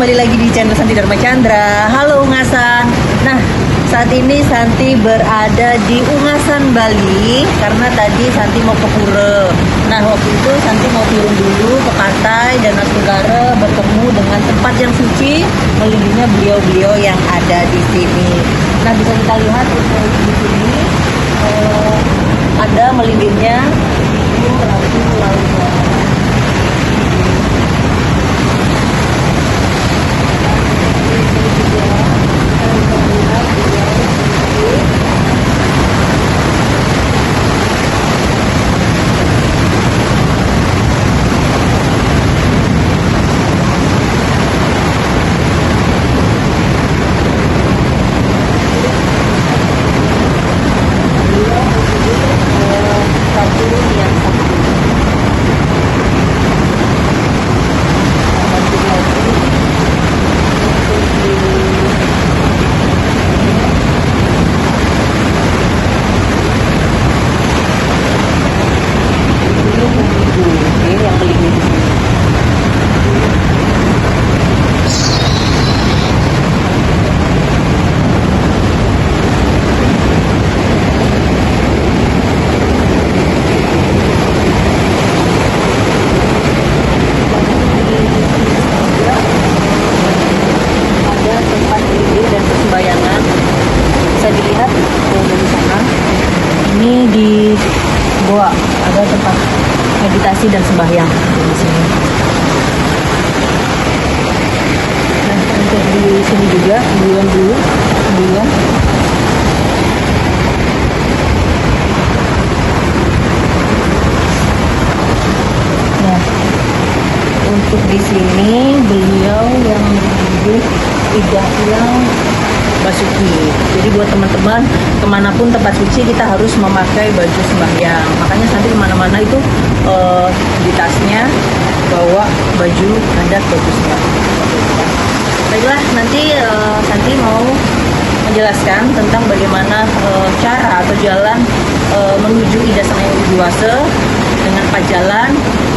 kembali lagi di channel Santi Dharma Chandra. Halo Ungasan. Nah, saat ini Santi berada di Ungasan, Bali karena tadi Santi mau ke pura. Nah, waktu itu Santi mau turun dulu ke pantai Danau Senggara, bertemu dengan tempat yang suci, melindungi beliau-beliau yang ada di sini. Nah, bisa kita lihat di sini ada melindunginya Ratu Laut. Ada tempat meditasi dan sembahyang di sini. Nah, untuk di sini juga bulan dulu, bulan. Nah, untuk di sini beliau yang menunjuk Ida Hyang Basuki. Jadi buat teman-teman kemanapun tempat suci kita harus memakai baju sembahyang. Makanya nanti kemana-mana itu di tasnya bawa baju adat, baju sembahyang. Baiklah, nanti Santi mau menjelaskan tentang bagaimana cara atau jalan menuju Ida Sang Hyang Widiwasa dengan 4 jalan.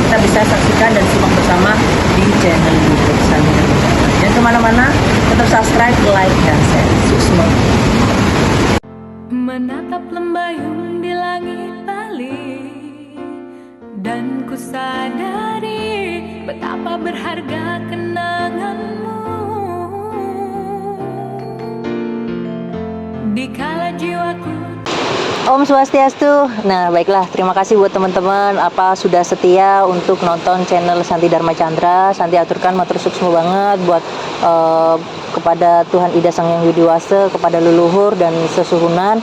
Kita bisa saksikan dan simak bersama di channel YouTube Santi. Dan kemana-mana tetap subscribe, like, dan share. Sukses. Menatap lembayung di langit Bali, dan ku sadari betapa berharga kenanganmu. Dikala jiwaku. Om Swastiastu. Nah, baiklah, terima kasih buat teman-teman sudah setia untuk nonton channel Santi Dharma Chandra. Santi aturkan matur suksma banget buat kepada Tuhan Ida Sang Hyang Widiwasa, kepada leluhur dan sesuhunan,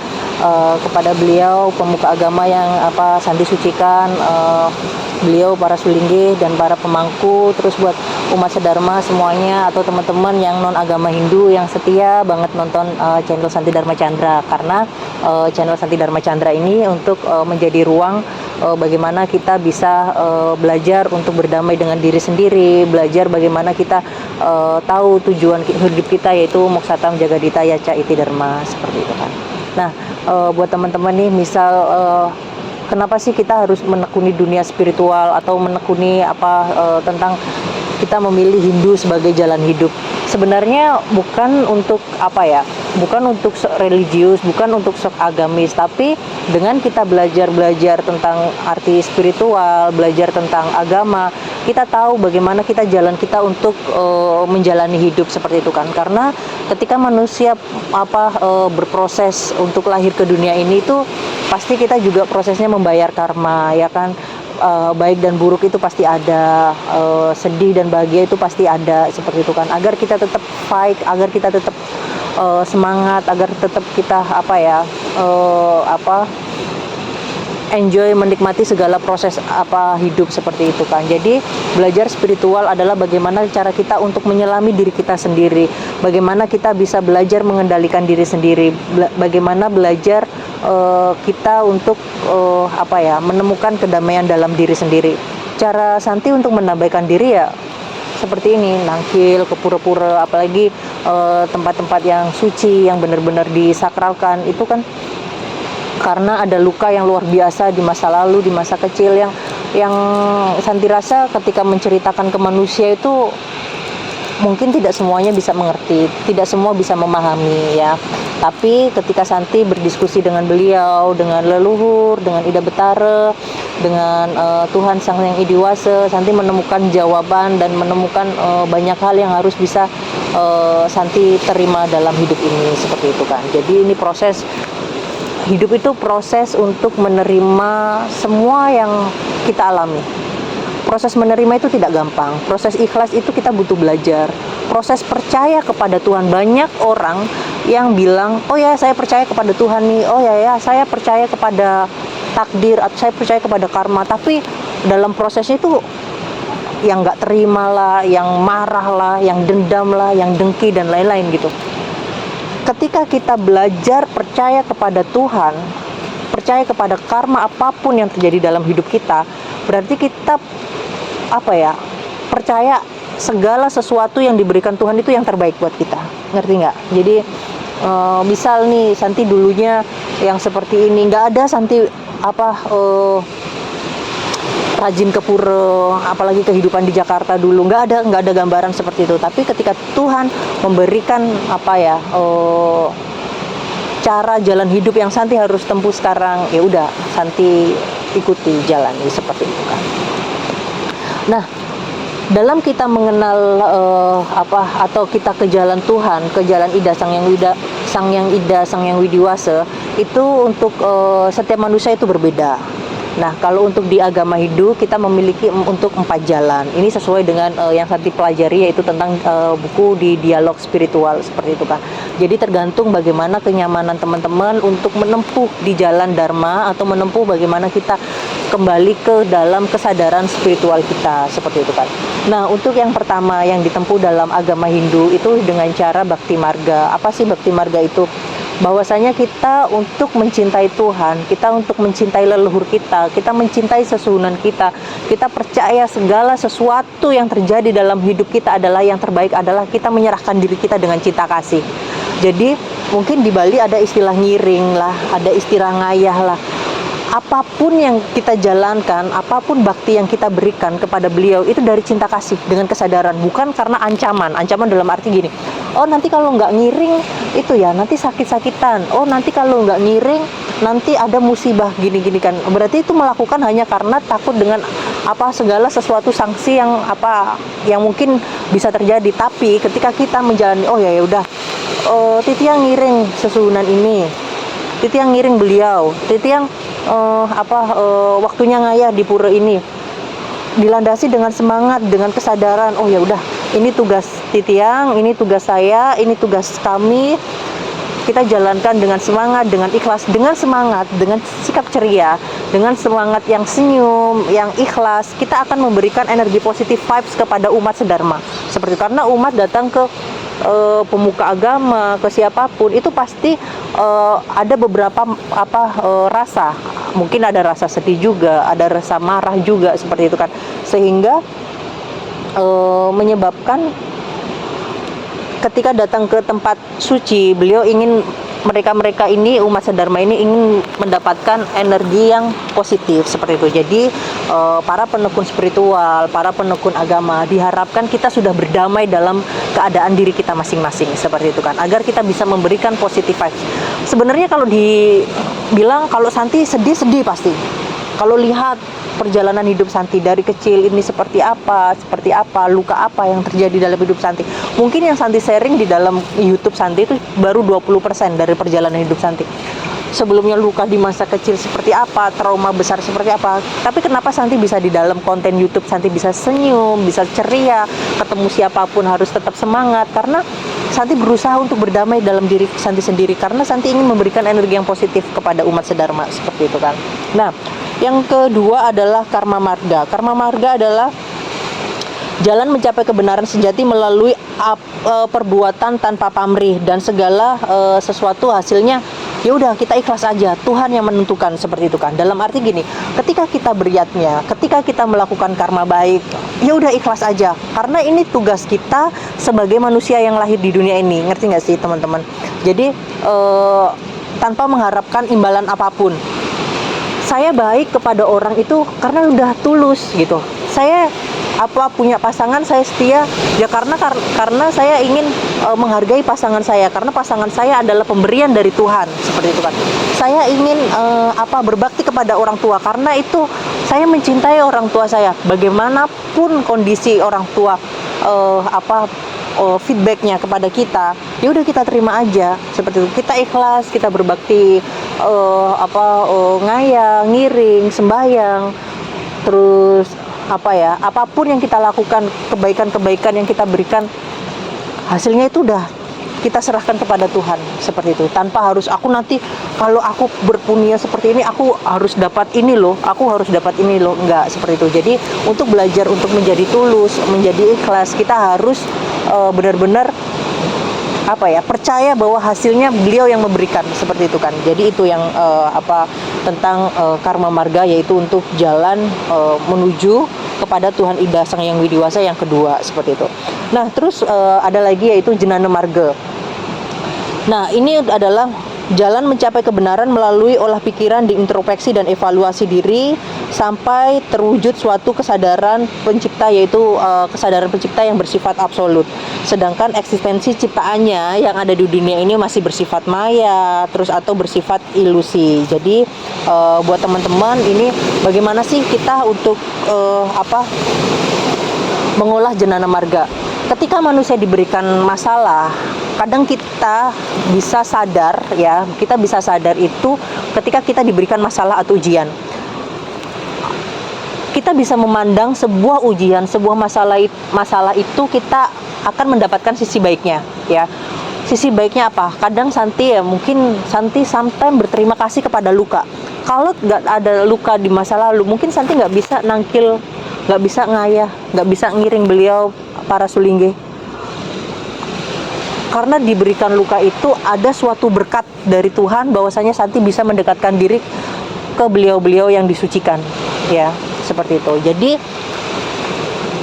kepada beliau pemuka agama yang Santi sucikan, beliau para sulinggih dan para pemangku, terus buat umat sedharma semuanya atau teman-teman yang non agama Hindu yang setia banget nonton channel Santi Dharma Chandra, karena channel Santi Dharma Chandra ini untuk menjadi ruang bagaimana kita bisa belajar untuk berdamai dengan diri sendiri, belajar bagaimana kita tahu tujuan hidup kita, yaitu Moksatam Jagadita Yaca Iti Dharma, seperti itu kan. Nah, buat teman-teman nih, misal kenapa sih kita harus menekuni dunia spiritual atau menekuni tentang kita memilih Hindu sebagai jalan hidup? Sebenarnya bukan untuk bukan untuk religius, bukan untuk agamis, tapi dengan kita belajar tentang arti spiritual, belajar tentang agama, kita tahu bagaimana jalan kita untuk menjalani hidup, seperti itu kan. Karena ketika manusia berproses untuk lahir ke dunia ini, itu pasti kita juga prosesnya membayar karma, ya kan. Baik dan buruk itu pasti ada, sedih dan bahagia itu pasti ada, seperti itu kan. Agar kita tetap fight, agar kita tetap semangat, agar tetap kita enjoy, menikmati segala proses hidup, seperti itu kan. Jadi belajar spiritual adalah bagaimana cara kita untuk menyelami diri kita sendiri, bagaimana kita bisa belajar mengendalikan diri sendiri, bagaimana belajar kita untuk menemukan kedamaian dalam diri sendiri. Cara Santi untuk menambahkan diri ya seperti ini, nangkil ke pura-pura, apalagi tempat-tempat yang suci, yang benar-benar disakralkan, itu kan karena ada luka yang luar biasa di masa lalu, di masa kecil, yang Santi rasa ketika menceritakan ke manusia itu mungkin tidak semuanya bisa mengerti, tidak semua bisa memahami ya. Tapi ketika Santi berdiskusi dengan beliau, dengan leluhur, dengan Ida Betara, dengan Tuhan Sang Yang Idiwasa, Santi menemukan jawaban dan menemukan banyak hal yang harus bisa Santi terima dalam hidup ini, seperti itu kan. Jadi ini proses hidup, itu proses untuk menerima semua yang kita alami. Proses menerima itu tidak gampang. Proses ikhlas itu kita butuh belajar. Proses percaya kepada Tuhan. Banyak orang yang bilang, oh ya saya percaya kepada Tuhan nih, oh ya saya percaya kepada takdir, atau saya percaya kepada karma. Tapi dalam prosesnya itu yang nggak terima lah, yang marah lah, yang dendam lah, yang dengki dan lain-lain gitu. Ketika kita belajar percaya kepada Tuhan, percaya kepada karma apapun yang terjadi dalam hidup kita, berarti kita percaya segala sesuatu yang diberikan Tuhan itu yang terbaik buat kita. Ngerti nggak? Jadi misal nih Santi dulunya yang seperti ini, nggak ada Santi rajin ke pura, apalagi kehidupan di Jakarta dulu, nggak ada gambaran seperti itu. Tapi ketika Tuhan memberikan cara jalan hidup yang Santi harus tempuh sekarang, ya udah Santi ikuti jalan ini, seperti itu kan. Nah, dalam kita mengenal atau kita ke jalan Tuhan, ke jalan Ida Sang Yang Widiwasa, itu untuk setiap manusia itu berbeda. Nah, kalau untuk di agama Hindu kita memiliki untuk 4 jalan. Ini sesuai dengan yang Santi pelajari, yaitu tentang buku di dialog spiritual, seperti itu kan. Jadi tergantung bagaimana kenyamanan teman-teman untuk menempuh di jalan Dharma, atau menempuh bagaimana kita kembali ke dalam kesadaran spiritual kita, seperti itu kan. Nah, untuk yang pertama yang ditempuh dalam agama Hindu itu dengan cara Bhakti Marga. Apa sih Bhakti Marga itu? Bahwasanya kita untuk mencintai Tuhan, kita untuk mencintai leluhur kita mencintai sesuhunan kita percaya segala sesuatu yang terjadi dalam hidup kita adalah yang terbaik, adalah kita menyerahkan diri kita dengan cinta kasih. Jadi mungkin di Bali ada istilah ngiring lah, ada istilah ngayah lah. Apapun yang kita jalankan, apapun bakti yang kita berikan kepada beliau, itu dari cinta kasih, dengan kesadaran, bukan karena ancaman dalam arti gini, oh nanti kalau nggak ngiring itu ya nanti sakit-sakitan, oh nanti kalau nggak ngiring nanti ada musibah gini-gini kan. Berarti itu melakukan hanya karena takut dengan segala sesuatu sanksi yang mungkin bisa terjadi. Tapi ketika kita menjalani, oh ya udah, Titi yang ngiring sesuhunan ini, Titi yang ngiring beliau, Titi yang waktunya ngayah di pura ini, dilandasi dengan semangat, dengan kesadaran, oh ya udah, ini tugas Titiang, ini tugas saya, ini tugas kami. Kita jalankan dengan semangat, dengan ikhlas, dengan semangat, dengan sikap ceria, dengan semangat yang senyum, yang ikhlas. Kita akan memberikan energi positif vibes kepada umat sedharma. Seperti karena umat datang ke pemuka agama, ke siapapun, itu pasti ada beberapa rasa. Mungkin ada rasa sedih juga, ada rasa marah juga, seperti itu kan. Sehingga menyebabkan ketika datang ke tempat suci, beliau ingin mereka ini, umat sedharma ini ingin mendapatkan energi yang positif, seperti itu. Jadi para penekun spiritual, para penekun agama diharapkan kita sudah berdamai dalam keadaan diri kita masing-masing, seperti itu kan, agar kita bisa memberikan positive vibes. Sebenarnya kalau dibilang kalau Santi sedih pasti. Kalau lihat perjalanan hidup Santi dari kecil ini seperti apa, luka apa yang terjadi dalam hidup Santi. Mungkin yang Santi sharing di dalam YouTube Santi itu baru 20% dari perjalanan hidup Santi. Sebelumnya luka di masa kecil seperti apa, trauma besar seperti apa. Tapi kenapa Santi bisa di dalam konten YouTube Santi bisa senyum, bisa ceria, ketemu siapapun harus tetap semangat, karena Santi berusaha untuk berdamai dalam diri Santi sendiri, karena Santi ingin memberikan energi yang positif kepada umat sedharma, seperti itu kan. Nah, yang kedua adalah Karma Marga. Karma Marga adalah jalan mencapai kebenaran sejati melalui perbuatan tanpa pamrih, dan segala sesuatu hasilnya ya udah kita ikhlas aja, Tuhan yang menentukan, seperti itu kan. Dalam arti gini, ketika kita beriatnya, ketika kita melakukan karma baik, ya udah ikhlas aja, karena ini tugas kita sebagai manusia yang lahir di dunia ini. Ngerti nggak sih teman-teman? Jadi tanpa mengharapkan imbalan apapun. Saya baik kepada orang itu karena udah tulus gitu. Saya punya pasangan saya setia ya karena saya ingin menghargai pasangan saya, karena pasangan saya adalah pemberian dari Tuhan, seperti itu kan. Saya ingin berbakti kepada orang tua karena itu saya mencintai orang tua saya. Bagaimanapun kondisi orang tua feedbacknya kepada kita, ya udah kita terima aja, seperti itu. Kita ikhlas, kita berbakti, ngayang, ngiring, sembahyang, terus apapun yang kita lakukan, kebaikan-kebaikan yang kita berikan, hasilnya itu udah kita serahkan kepada Tuhan, seperti itu. Tanpa harus nanti kalau aku berpunya seperti ini aku harus dapat ini loh, enggak seperti itu. Jadi untuk belajar untuk menjadi tulus, menjadi ikhlas, kita harus benar-benar percaya bahwa hasilnya beliau yang memberikan, seperti itu kan. Jadi itu yang tentang karma marga, yaitu untuk jalan menuju kepada Tuhan Ida Sang Yang Widiwasa yang kedua, seperti itu. Nah, terus ada lagi yaitu Jenana Marga. Nah, ini adalah jalan mencapai kebenaran melalui olah pikiran, diintrospeksi dan evaluasi diri sampai terwujud suatu kesadaran pencipta, yaitu kesadaran pencipta yang bersifat absolut. Sedangkan eksistensi ciptaannya yang ada di dunia ini masih bersifat maya, terus atau bersifat ilusi. Jadi buat teman-teman, ini bagaimana sih kita untuk mengolah jenana marga? Ketika manusia diberikan masalah, kadang kita bisa sadar itu ketika kita diberikan masalah atau ujian. Kita bisa memandang sebuah ujian, sebuah masalah itu kita akan mendapatkan sisi baiknya, ya. Sisi baiknya apa? Kadang mungkin Santi sometimes berterima kasih kepada luka. Kalau nggak ada luka di masa lalu, mungkin Santi nggak bisa nangkil, nggak bisa ngayah, nggak bisa ngiring beliau para sulingge. Karena diberikan luka itu ada suatu berkat dari Tuhan, bahwasanya Santi bisa mendekatkan diri ke beliau-beliau yang disucikan, ya, seperti itu. Jadi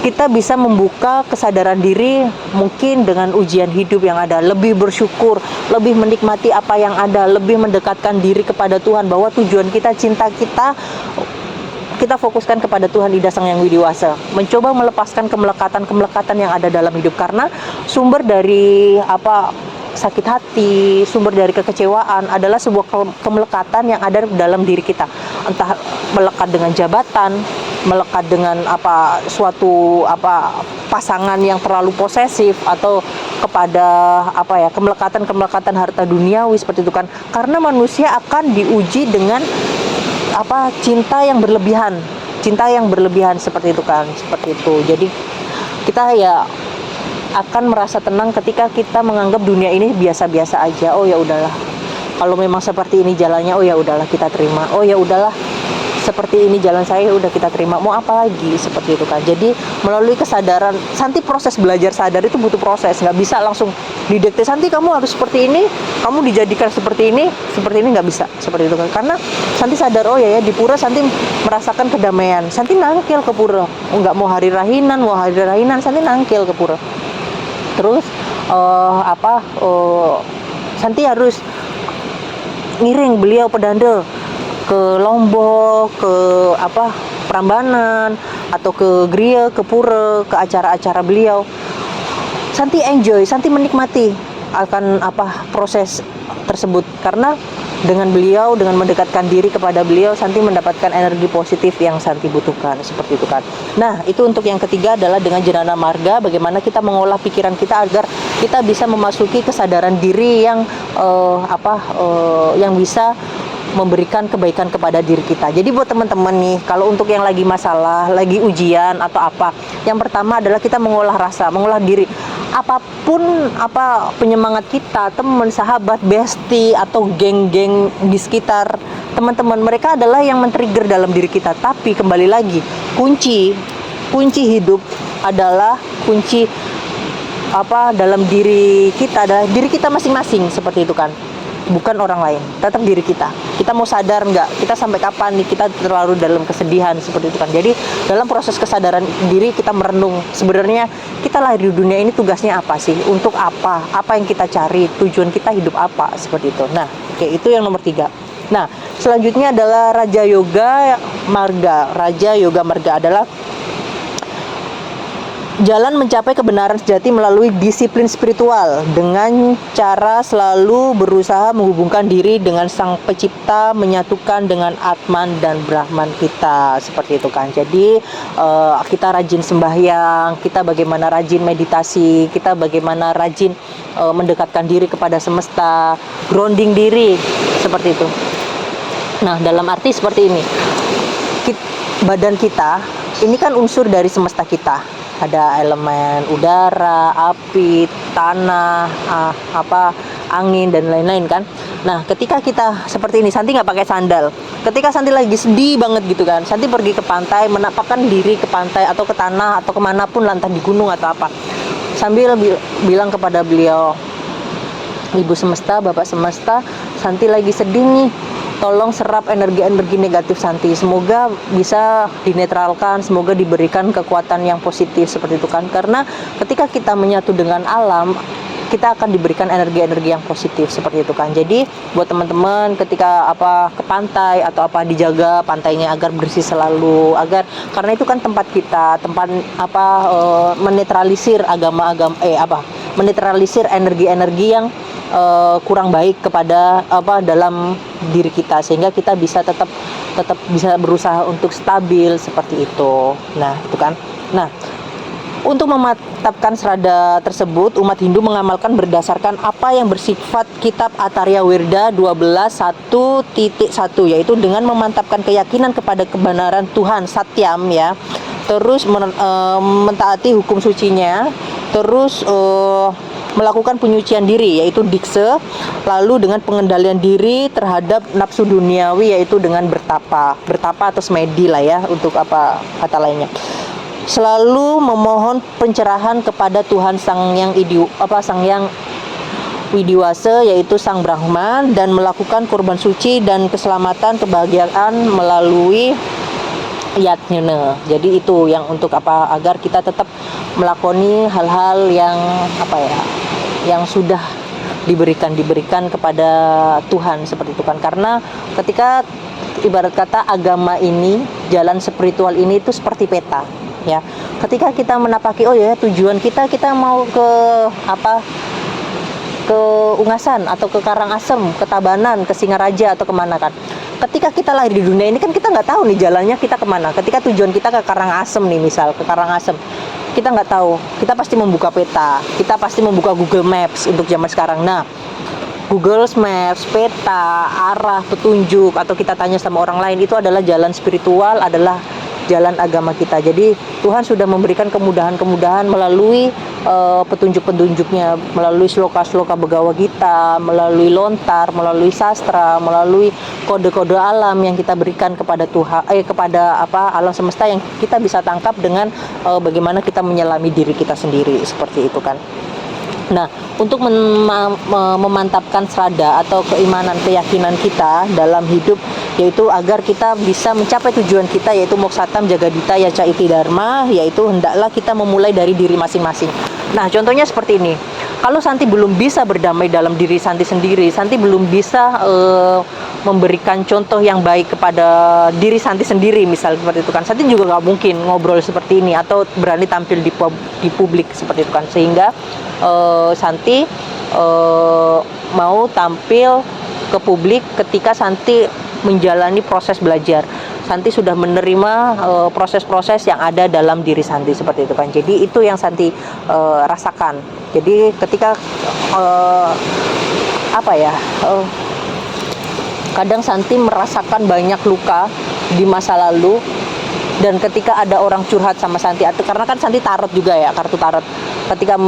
kita bisa membuka kesadaran diri mungkin dengan ujian hidup yang ada, lebih bersyukur, lebih menikmati apa yang ada, lebih mendekatkan diri kepada Tuhan, bahwa tujuan kita, cinta kita fokuskan kepada Tuhan Ida Sang Yang Widiwasa, mencoba melepaskan kemelekatan yang ada dalam hidup. Karena sumber dari sakit hati, sumber dari kekecewaan adalah sebuah kemelekatan yang ada dalam diri kita. Entah melekat dengan jabatan, melekat dengan suatu pasangan yang terlalu posesif, atau kepada kemelekatan harta duniawi, seperti itu kan. Karena manusia akan diuji dengan cinta yang berlebihan, seperti itu kan, seperti itu. Jadi kita akan merasa tenang ketika kita menganggap dunia ini biasa-biasa aja. Oh ya udahlah, kalau memang seperti ini jalannya, oh ya udahlah kita terima. Oh ya udahlah, seperti ini jalan saya, udah kita terima, mau apa lagi, seperti itu kan. Jadi melalui kesadaran, Santi proses belajar sadar itu butuh proses, nggak bisa langsung didikte, Santi kamu harus seperti ini, kamu dijadikan seperti ini, nggak bisa, seperti itu kan. Karena Santi sadar, oh ya di pura Santi merasakan kedamaian, Santi nangkil ke pura, nggak mau hari rahinan, Santi nangkil ke pura. Terus Santi harus ngiring beliau pedanda ke Lombok, ke Prambanan, atau ke Gria, ke Pura, ke acara-acara beliau. Santi enjoy, Santi menikmati akan proses tersebut, karena dengan beliau, dengan mendekatkan diri kepada beliau, Santi mendapatkan energi positif yang Santi butuhkan, seperti itu kan. Nah, itu untuk yang ketiga adalah dengan jenana marga, bagaimana kita mengolah pikiran kita agar kita bisa memasuki kesadaran diri yang yang bisa memberikan kebaikan kepada diri kita. Jadi buat teman-teman nih, kalau untuk yang lagi masalah, lagi ujian atau yang pertama adalah kita mengolah rasa, mengolah diri. Apapun penyemangat kita, teman, sahabat, bestie, atau geng-geng di sekitar teman-teman, mereka adalah yang men-trigger dalam diri kita. Tapi kembali lagi, kunci hidup adalah kunci dalam diri kita, adalah diri kita masing-masing, seperti itu kan. Bukan orang lain, tetap diri kita. Kita mau sadar nggak, kita sampai kapan nih kita terlalu dalam kesedihan, seperti itu kan. Jadi dalam proses kesadaran diri kita merenung, sebenarnya kita lahir di dunia ini tugasnya apa sih, untuk apa yang kita cari, tujuan kita hidup apa, seperti itu. Nah, itu yang nomor 3. Nah, selanjutnya adalah Raja Yoga Marga. Raja Yoga Marga adalah jalan mencapai kebenaran sejati melalui disiplin spiritual dengan cara selalu berusaha menghubungkan diri dengan Sang Pencipta, menyatukan dengan Atman dan Brahman kita, seperti itu kan. Jadi kita rajin sembahyang, kita bagaimana rajin meditasi, kita bagaimana rajin mendekatkan diri kepada semesta, grounding diri, seperti itu. Nah, dalam arti seperti ini, badan kita ini kan unsur dari semesta kita. Ada elemen udara, api, tanah, angin dan lain-lain kan. Nah, ketika kita seperti ini, Santi nggak pakai sandal. Ketika Santi lagi sedih banget gitu kan, Santi pergi ke pantai, menapakkan diri ke pantai atau ke tanah atau kemanapun, entah di gunung atau apa, sambil bilang kepada beliau, Ibu Semesta, Bapak Semesta, Santi lagi sedih nih, tolong serap energi-energi negatif Santi, semoga bisa dinetralkan, semoga diberikan kekuatan yang positif, seperti itu kan. Karena ketika kita menyatu dengan alam, kita akan diberikan energi-energi yang positif, seperti itu kan. Jadi buat teman-teman, ketika ke pantai atau dijaga pantainya agar bersih selalu, agar karena itu kan tempat kita, tempat menetralisir menetralisir energi-energi yang kurang baik kepada dalam diri kita, sehingga kita bisa tetap bisa berusaha untuk stabil, seperti itu. Nah, itu kan. Nah, untuk memantapkan serada tersebut, umat Hindu mengamalkan berdasarkan apa yang bersifat kitab Atarya Wirda 12.1.1, yaitu dengan memantapkan keyakinan kepada kebenaran Tuhan Satyam ya. Terus mentaati hukum sucinya, terus melakukan penyucian diri yaitu dikse, lalu dengan pengendalian diri terhadap nafsu duniawi yaitu dengan bertapa atau semedi lah ya, untuk kata lainnya. Selalu memohon pencerahan kepada Tuhan Sang Yang Widiwasa yaitu Sang Brahman, dan melakukan korban suci dan keselamatan kebahagiaan melalui yatnyana. Jadi itu yang untuk agar kita tetap melakoni hal-hal yang yang sudah diberikan kepada Tuhan, seperti itu kan. Karena ketika ibarat kata agama ini, jalan spiritual ini itu seperti peta ya. Ketika kita menapaki tujuan kita mau ke ke Ungasan atau ke Karangasem, ke Tabanan, ke Singaraja atau kemana kan. Ketika kita lahir di dunia ini kan kita nggak tahu nih jalannya kita kemana. Ketika tujuan kita ke Karangasem nih, misal ke Karangasem, kita nggak tahu. Kita pasti membuka peta, kita pasti membuka Google Maps untuk zaman sekarang. Nah, Google Maps, peta, arah, petunjuk, atau kita tanya sama orang lain, itu adalah jalan spiritual, adalah jalan agama kita. Jadi Tuhan sudah memberikan kemudahan-kemudahan melalui petunjuk-petunjuknya, melalui sloka-sloka Begawa Gita, melalui lontar, melalui sastra, melalui kode-kode alam yang kita berikan kepada Tuhan, kepada alam semesta, yang kita bisa tangkap dengan bagaimana kita menyelami diri kita sendiri, seperti itu kan. Nah, untuk memantapkan serada atau keimanan, keyakinan kita dalam hidup, yaitu agar kita bisa mencapai tujuan kita, yaitu Moksatam Jagadita Yaca Iti Dharma, yaitu hendaklah kita memulai dari diri masing-masing. Nah, contohnya seperti ini. Kalau Santi belum bisa berdamai dalam diri Santi sendiri, Santi belum bisa memberikan contoh yang baik kepada diri Santi sendiri, misal seperti itu kan. Santi juga nggak mungkin ngobrol seperti ini atau berani tampil di publik seperti itu kan. Sehingga Santi mau tampil ke publik ketika Santi menjalani proses belajar. Santi sudah menerima proses-proses yang ada dalam diri Santi, seperti itu kan. Jadi itu yang Santi rasakan. Jadi ketika kadang Santi merasakan banyak luka di masa lalu, dan ketika ada orang curhat sama Santi, karena kan Santi tarot juga ya, kartu tarot. Ketika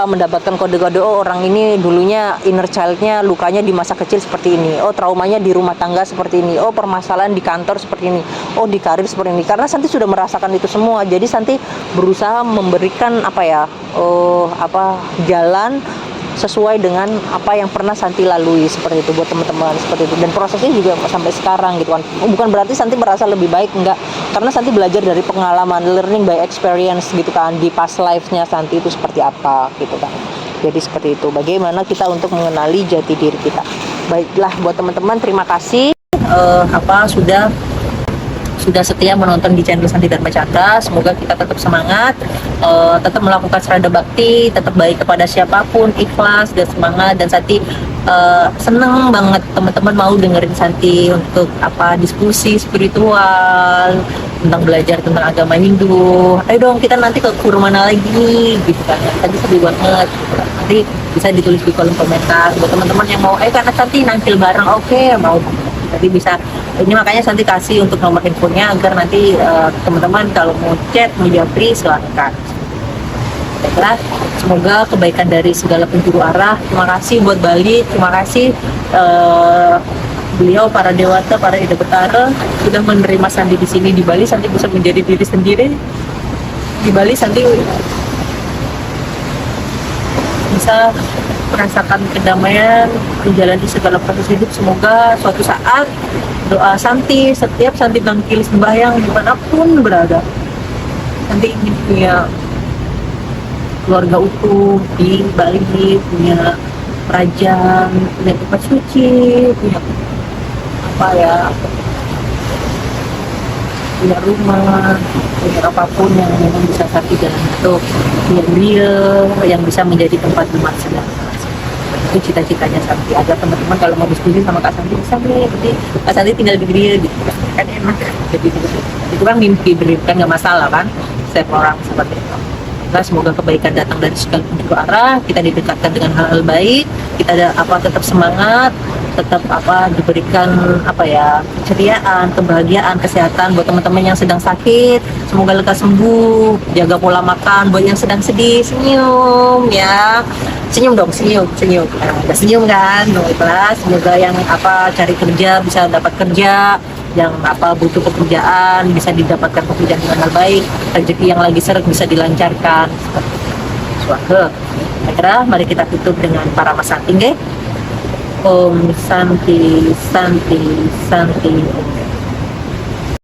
mendapatkan kode-kode, orang ini dulunya inner child-nya lukanya di masa kecil seperti ini, traumanya di rumah tangga seperti ini, permasalahan di kantor seperti ini, di karir seperti ini. Karena Santi sudah merasakan itu semua, jadi Santi berusaha memberikan jalan sesuai dengan apa yang pernah Santi lalui, seperti itu buat teman-teman, seperti itu. Dan prosesnya juga sampai sekarang gitu kan. Bukan berarti Santi merasa lebih baik, enggak, karena Santi belajar dari pengalaman, learning by experience gitu kan, di past life-nya Santi itu seperti apa gitu kan. Jadi seperti itu, bagaimana kita untuk mengenali jati diri kita. Baiklah buat teman-teman, terima kasih sudah sudah setia menonton di channel Santi Dharma Chandra. Semoga kita tetap semangat, tetap melakukan serada bakti, tetap baik kepada siapapun, ikhlas dan semangat. Dan Santi seneng banget teman-teman mau dengerin Santi untuk diskusi spiritual tentang belajar tentang agama Hindu. Ayo dong kita nanti ke kur mana lagi nih, gitu kan. Tadi seru banget. Nanti bisa ditulis di kolom komentar buat teman-teman yang mau. Karena Santi nampil bareng, oke, mau. Nanti bisa, ini makanya Santi kasih untuk nomor handphonenya agar nanti teman-teman kalau mau chat, mau japri, silahkan. Baiklah, semoga kebaikan dari segala penjuru arah. Terima kasih buat Bali, terima kasih beliau, para dewata, para ida betara sudah menerima Santi di sini. Di Bali Santi bisa menjadi diri sendiri. Di Bali Santi bisa merasakan kedamaian, menjalani segala proses hidup. Semoga suatu saat doa Santi, setiap Santi bangkit sembahyang dimanapun berada, Santi ingin punya keluarga utuh di Bali, punya kerajaan, punya tempat suci, punya punya rumah, punya apapun yang memang bisa Santi jalan untuk punya real yang bisa menjadi tempat umat sedang. Itu cita-citanya Santi, agar teman-teman kalau mau diskusi sama Kak Santi bisa nih, jadi Kak Santi tinggal di Real gitu kan enak. Jadi itu kan mimpi beliau, kan nggak masalah kan, setiap orang seperti itu. Nah, semoga kebaikan datang dari segala penjuru arah, kita didekatkan dengan hal-hal baik, kita tetap semangat, tetap diberikan keceriaan, kebahagiaan, kesehatan buat teman-teman yang sedang sakit, semoga lekas sembuh. Jaga pola makan. Buat yang sedang sedih, senyum ya, senyum dong, senyum. Nah, senyum kan, ikhlas. Semoga yang cari kerja bisa dapat kerja, yang butuh pekerjaan bisa didapatkan pekerjaan dengan hal baik, rezeki yang lagi seret bisa dilancarkan. Swaha. Akhirnya mari kita tutup dengan para mas Santi. Om Santi, Santi, Santi.